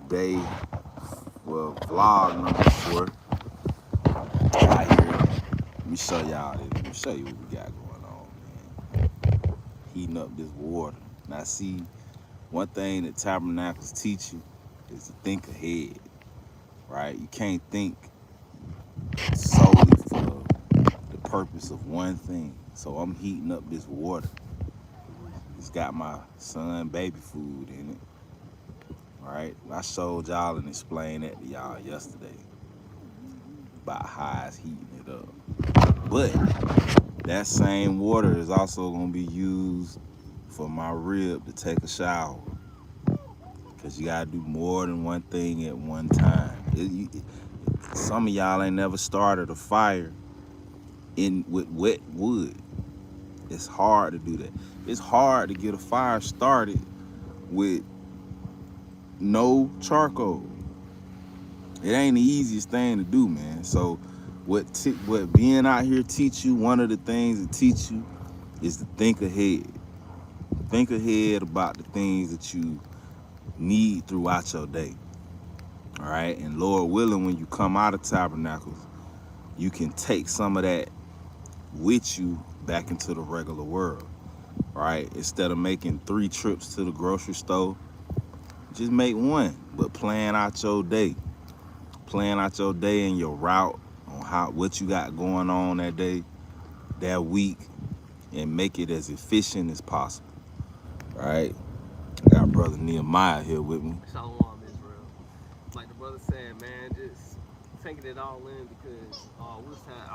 day, well, vlog number 4 out here. Let me show y'all this. Let me show you what we got going on, man. Heating up this water. Now, see, one thing that Tabernacles teach you is to think ahead, right? You can't think solely for the purpose of one thing. So I'm heating up this water. It's got my son baby food in it. All right, I showed y'all and explained that to y'all yesterday about how it's heating it up. But that same water is also gonna be used for my rib to take a shower. Cause you gotta do more than one thing at one time. Some of y'all ain't never started a fire with wet wood. It's hard to do that. It's hard to get a fire started with no charcoal. It ain't the easiest thing to do, man. So what being out here teach you, one of the things it teach you is to think ahead. Think ahead about the things that you need throughout your day. All right. And Lord willing, when you come out of Tabernacles, you can take some of that with you back into the regular world. Right? Instead of making 3 trips to the grocery store, just make one. But plan out your day. Plan out your day and your route on what you got going on that day, that week, and make it as efficient as possible. All right? I got brother Nehemiah here with me. Shalom, Israel. Like the brother said, man, just taking it all in because I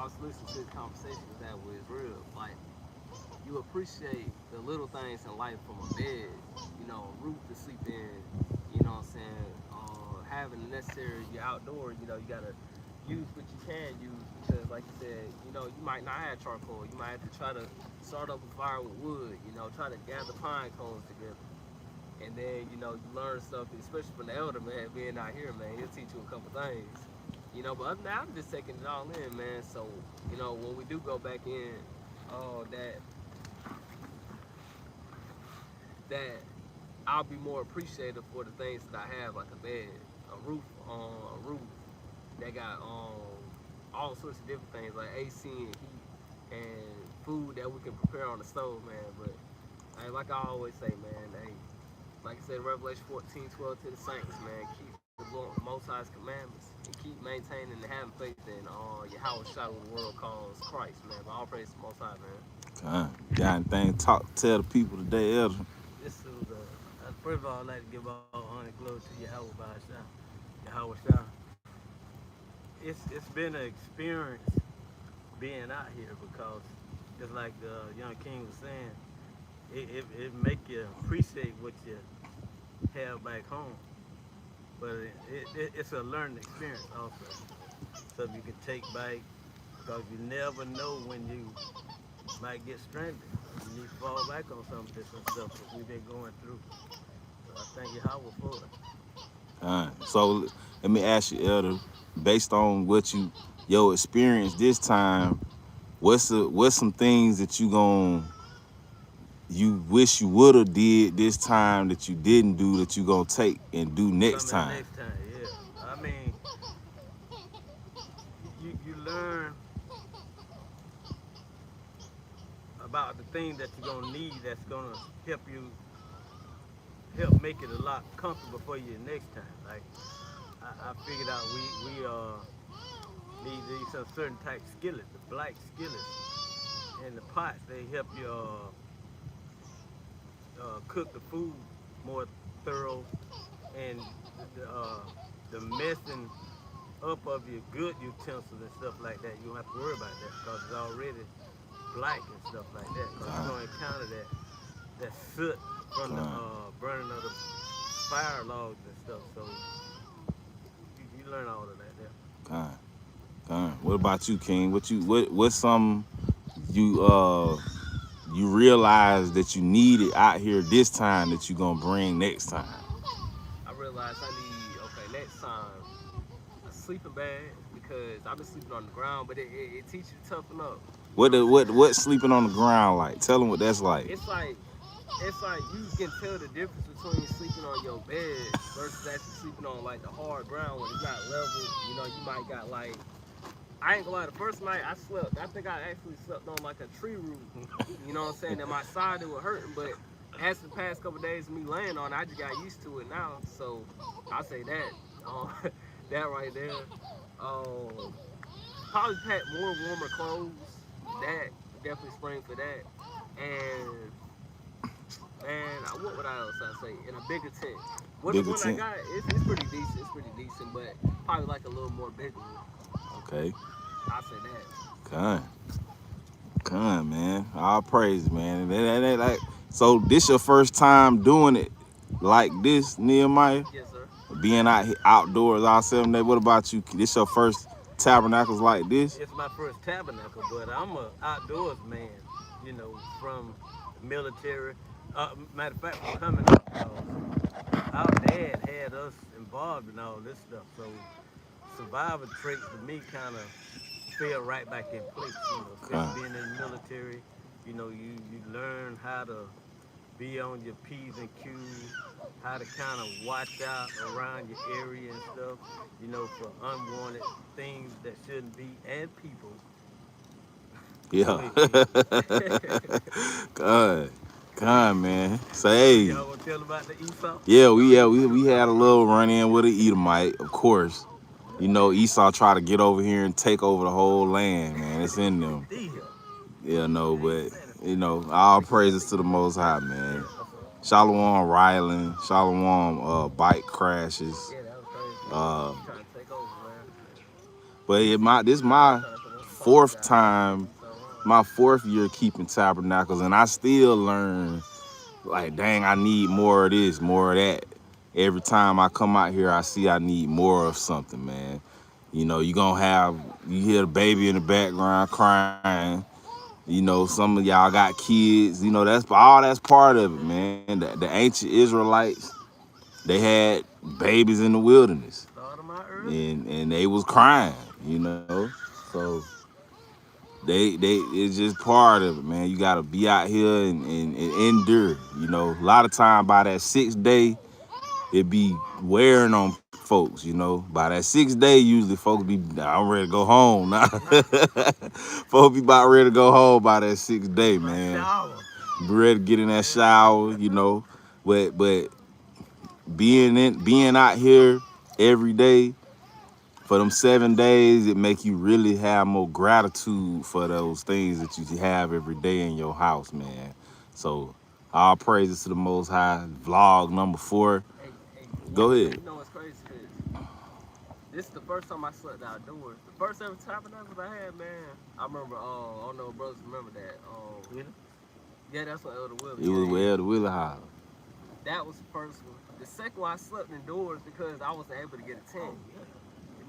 was listening to the conversation with that with Israel. Like, you appreciate the little things in life from a bed, a roof to sleep in, you know what I'm saying? Having the necessary, you're outdoors, you gotta use what you can use because, like you said, you might not have charcoal. You might have to try to start up a fire with wood, try to gather pine cones together. And then, you learn stuff, especially from the elder, man, being out here, man, he'll teach you a couple things. But other than that, I'm just taking it all in, man. So, when we do go back in, that that I'll be more appreciative for the things that I have, like a bed, a roof that got all sorts of different things like AC and heat and food that we can prepare on the stove, man. But hey, like I always say, man, hey, like I said, Revelation 14:12 to the saints, man, keep the Most High's commandments and keep maintaining and having faith in Yahweh Shai, what the world calls Christ, man. But all praise to the Most High, man. Got anything to tell the people today, Elder? This is first of all, I'd like to give all honor and glory to Yahweh Bahashah, Yahweh Shah. It's been an experience being out here because just like the young king was saying, it make you appreciate what you have back home. But it's a learning experience also. So you can take back because you never know when you might get stranded. You need to fall back on some of this and stuff that we've been going through. So I thank Yahweh for it. So let me ask you, Elder, based on your experience this time, what's some things that you wish you would have did this time that you didn't do that you gonna take and do next time? Next time, yeah. I mean, you learn about the thing that you're gonna need that's gonna help make it a lot comfortable for you next time. Like I figured out we need some certain type skillet, the black skillets and the pots. They help you cook the food more thorough, and the messing up of your good utensils and stuff like that, you don't have to worry about that because it's already black and stuff like that. Because you're gonna encounter that soot from the burning of the fire logs and stuff. So you learn all of that there. What about you, King? What's some you realize that you needed out here this time that you gonna bring next time? I realized I need, next time, a sleeping bag because I've been sleeping on the ground, but it teaches you to toughen up. What sleeping on the ground like? Tell them what that's like. It's like it's like you can tell the difference between sleeping on your bed versus actually sleeping on like the hard ground when it's not level. You know, you might got like, I ain't gonna lie, the first night I slept, I think I actually slept on like a tree root. You know what I'm saying? And my side it was hurting, but as the past couple of days of me laying on it, I just got used to it now. So I say that, that right there. Um, Probably pack more warmer clothes. That definitely spring for that. And man, what would I else I say? In a bigger tent. What the Bigger one I tent. got, it's pretty decent. It's pretty decent, but probably like a little more bigger one. Okay. I say that. Kind. Kind, man. All praise, man. Like, so this your first time doing it like this, Nehemiah? Yes, sir. Being outdoors all 7 days. What about you? This your first tabernacles like this? It's my first tabernacle, but I'm a outdoors man. You know, from the military. Matter of fact, from coming up, cause our dad had us involved in all this stuff. So survival traits to me kind of fell right back in place. You know, especially Kind. being in the military. You know, you learn how to be on your P's and Q's, how to kind of watch out around your area and stuff, you know, for unwanted things that shouldn't be, and people. Go Yeah. ahead, King. Kind. Kind, man. Say, hey. Y'all want to tell about the Esau? Yeah, we had a little run in with an Edomite, of course. You know, Esau tried to get over here and take over the whole land, man. It's in them. Deal. Yeah, no, It ain't but sanitary. you know, all praises to the Most High, man. Yes, sir. Shalom Rylan, Shalom bike crashes. Yeah, that was crazy. Uh, He trying to take over, man. but this I was my trying to put us fourth apologize. time, So wrong. my fourth year keeping tabernacles, and I still learn like, dang, I need more of this, more of that. Every time I come out here, I see I need more of something, man. You know, you hear the baby in the background crying. You know, some of y'all got kids. You know, that's part of it, man. The ancient Israelites, they had babies in the wilderness, Start them out early. and they was crying. You know, so they it's just part of it, man. You gotta be out here and endure. You know, a lot of time by that 6th day, it be wearing on folks. You know, by that 6th day, usually folks be, I'm ready to go home now. Folks be about ready to go home by that 6th day, My man. shower. Be ready to get in that shower. You know, but being out here every day for them 7 days, it make you really have more gratitude for those things that you have every day in your house, man. So all praises to the Most High. Vlog number 4. Hey, Go man, ahead. you know what's crazy? Cause this is the first time I slept outdoors. The first ever tabernacles I had, man. I remember. I don't know if brothers remember that. You know? Yeah, that's what Elder Will. It was Yeah, well the Wheeler House. that was the first one. The second one I slept indoors because I wasn't able to get a tent. Oh, yeah.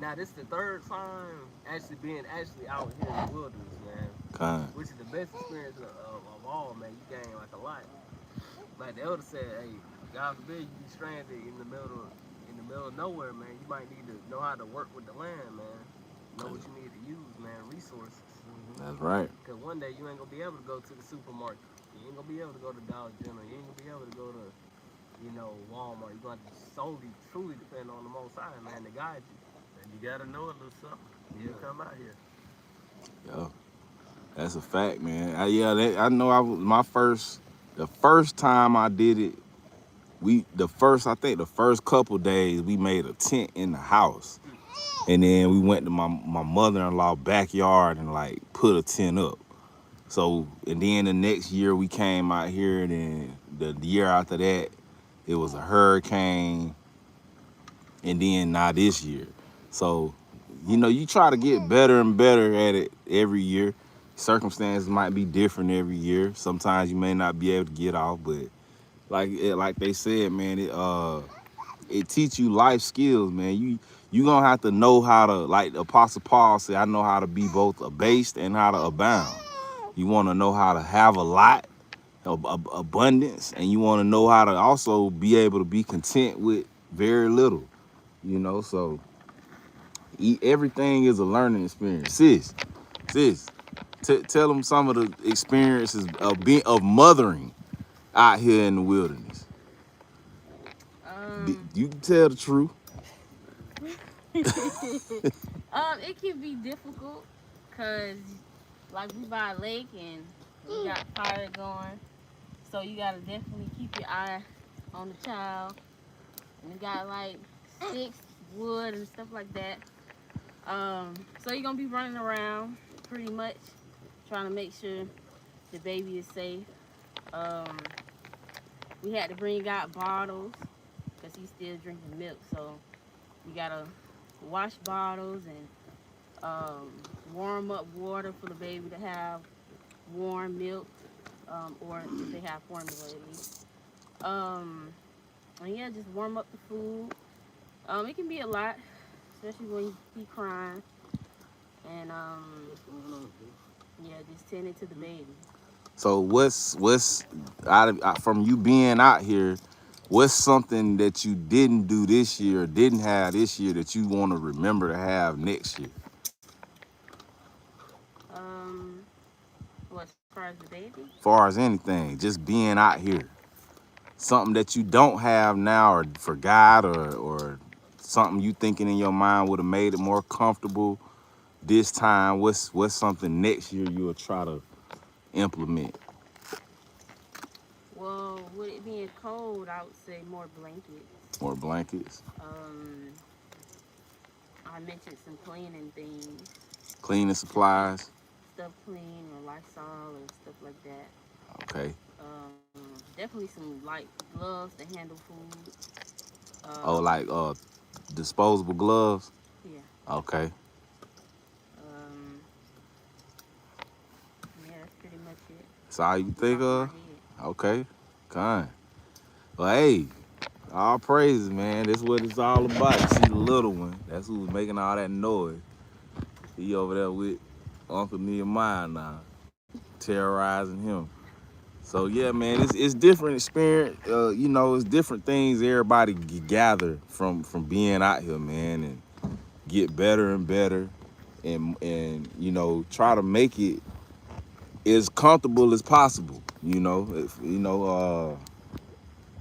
Now this is the third time actually being out here in the wilderness, man. Kind. Which is the best experience of all, man. You gain like a lot. Like the elder said, hey, God forbid you be stranded in the middle of nowhere, man. You might need to know how to work with the land, man. Know what you need to use, man. Resources. That's right. Cause one day you ain't gonna be able to go to the supermarket. You ain't gonna be able to go to Dollar General. You ain't gonna be able to go to, Walmart. You're gonna have to solely, truly depend on the Most High, man, to guide you. And you got to know a little something when you Yeah. come out here. Yo, that's a fact, man. I know I was the first time I did it. I think the first couple days we made a tent in the house. And then we went to my mother-in-law backyard and like put a tent up. So, and then the next year we came out here, and then the year after that, it was a hurricane, and then now this year. So, you know, you try to get better and better at it every year. Circumstances might be different every year. Sometimes you may not be able to get off, but like they said, man, it teach you life skills, man. You gonna have to know how to, like the Apostle Paul said, I know how to be both abased and how to abound. You want to know how to have a lot of abundance, and you want to know how to also be able to be content with very little. You know, so everything is a learning experience. Sis, tell them some of the experiences of mothering. out here in the wilderness? Um, You can tell the truth. it can be difficult because, like, we by a lake and we got fire going, so you gotta definitely keep your eye on the child. And you got like sticks, wood, and stuff like that. So you're gonna be running around pretty much trying to make sure the baby is safe. Um, we had to bring out bottles because he's still drinking milk, so you gotta wash bottles and warm up water for the baby to have warm milk, or if they have formula at least. Um, and yeah, just warm up the food. It can be a lot, especially when he crying, and yeah, just tending to the baby. So what's from you being out here? What's something that you didn't do this year or didn't have this year that you want to remember to have next year? Um, well, as far as the baby, Far as anything, just being out here. Something that you don't have now or forgot or something you thinking in your mind would have made it more comfortable this time. What's something next year you'll try to implement? well, with it being cold, I would say more blankets. More blankets, Um, I mentioned some cleaning things, cleaning to keep supplies. stuff clean or Lysol or stuff like that. Okay. Definitely some light gloves to handle food. Oh, Um, like disposable gloves. yeah. Okay. Um, yeah, that's pretty much it That's all you can off the top think of my of. head. Okay. Kind. Well, hey, all praises, man. That's what it's all about. You see the little one. That's who's making all that noise. He over there with Uncle Nehemiah now, terrorizing him. So yeah, man, it's different experience. It's different things everybody gather from being out here, man, and get better and better, and try to make it as comfortable as possible.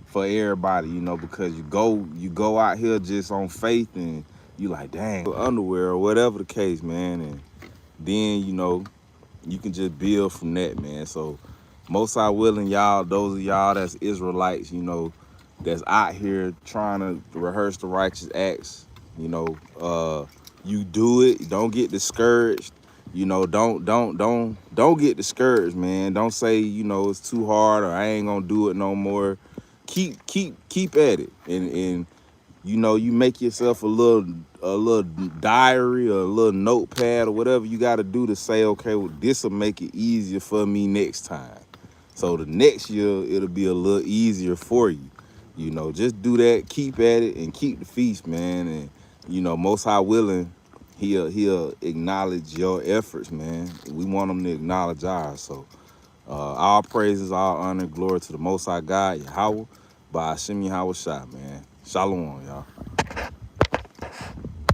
For everybody, because you go out here just on faith and you like, dang, underwear or whatever the case, man, and then you can just build from that, man. So most I willing, y'all, those of y'all that's Israelites, that's out here trying to rehearse the righteous acts, you do it. Don't get discouraged. Don't get discouraged, man. Don't say, it's too hard or I ain't gonna do it no more. Keep at it. And you make yourself a little diary or a little notepad or whatever you got to do to say, okay, well, this will make it easier for me next time. So the next year it'll be a little easier for you. Just do that, keep at it, and keep the feast, man. And most high willing, he'll acknowledge your efforts, man. We want him to acknowledge ours. So all praises, all honor, glory to the Most High God, Yahweh, by Hashem Yahweh Shai, man. Shalom, y'all.